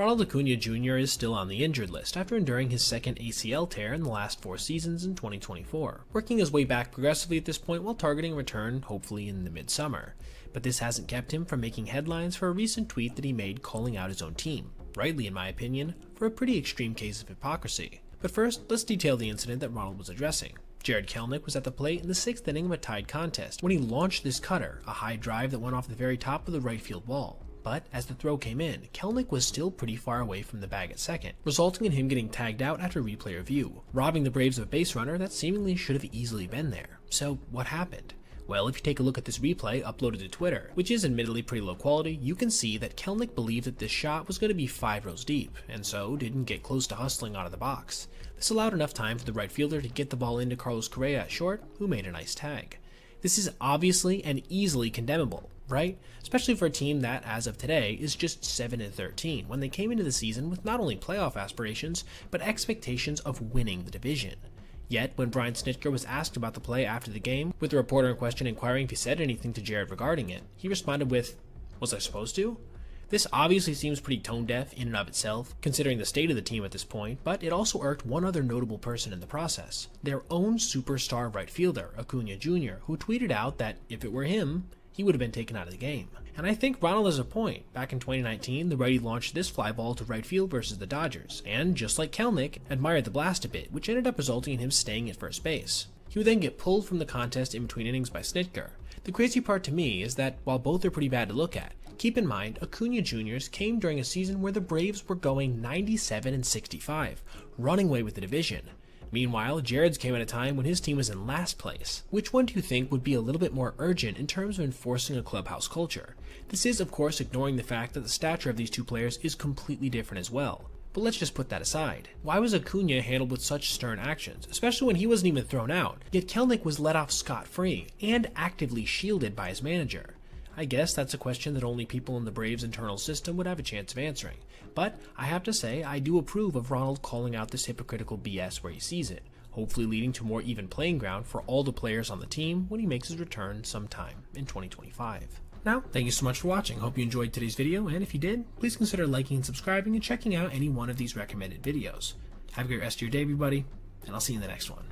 Ronald Acuna Jr. is still on the injured list after enduring his second ACL tear in the last 4 seasons in 2024, working his way back progressively at this point while targeting a return hopefully in the midsummer. But this hasn't kept him from making headlines for a recent tweet that he made calling out his own team, rightly in my opinion, for a pretty extreme case of hypocrisy. But first, let's detail the incident that Ronald was addressing. Jarred Kelenic was at the plate in the 6th inning of a tied contest when he launched this cutter, a high drive that went off the very top of the right field wall. But as the throw came in, Kelenic was still pretty far away from the bag at second, resulting in him getting tagged out after replay review, robbing the Braves of a base runner that seemingly should have easily been there. So what happened? Well, if you take a look at this replay uploaded to Twitter, which is admittedly pretty low quality, you can see that Kelenic believed that this shot was going to be 5 rows deep, and so didn't get close to hustling out of the box. This allowed enough time for the right fielder to get the ball into Carlos Correa at short, who made a nice tag. This is obviously and easily condemnable, right? Especially for a team that, as of today, is just 7-13 when they came into the season with not only playoff aspirations, but expectations of winning the division. Yet, when Brian Snitker was asked about the play after the game, with the reporter in question inquiring if he said anything to Jarred regarding it, he responded with, "Was I supposed to?" This obviously seems pretty tone-deaf in and of itself, considering the state of the team at this point, but it also irked one other notable person in the process, their own superstar right fielder, Acuna Jr., who tweeted out that if it were him, he would have been taken out of the game. And I think Ronald has a point. Back in 2019, the righty launched this fly ball to right field versus the Dodgers, and just like Kelenic, admired the blast a bit, which ended up resulting in him staying at first base. He would then get pulled from the contest in between innings by Snitker. The crazy part to me is that while both are pretty bad to look at, keep in mind Acuna Jr.'s came during a season where the Braves were going 97-65, running away with the division. Meanwhile, Jarred's came at a time when his team was in last place. Which one do you think would be a little bit more urgent in terms of enforcing a clubhouse culture? This is, of course, ignoring the fact that the stature of these two players is completely different as well. But let's just put that aside. Why was Acuna handled with such stern actions, especially when he wasn't even thrown out, yet Kelenic was let off scot-free and actively shielded by his manager? I guess that's a question that only people in the Braves' internal system would have a chance of answering. But I have to say, I do approve of Ronald calling out this hypocritical BS where he sees it, hopefully leading to more even playing ground for all the players on the team when he makes his return sometime in 2025. Now, thank you so much for watching. Hope you enjoyed today's video, and if you did, please consider liking and subscribing and checking out any one of these recommended videos. Have a great rest of your day, everybody, and I'll see you in the next one.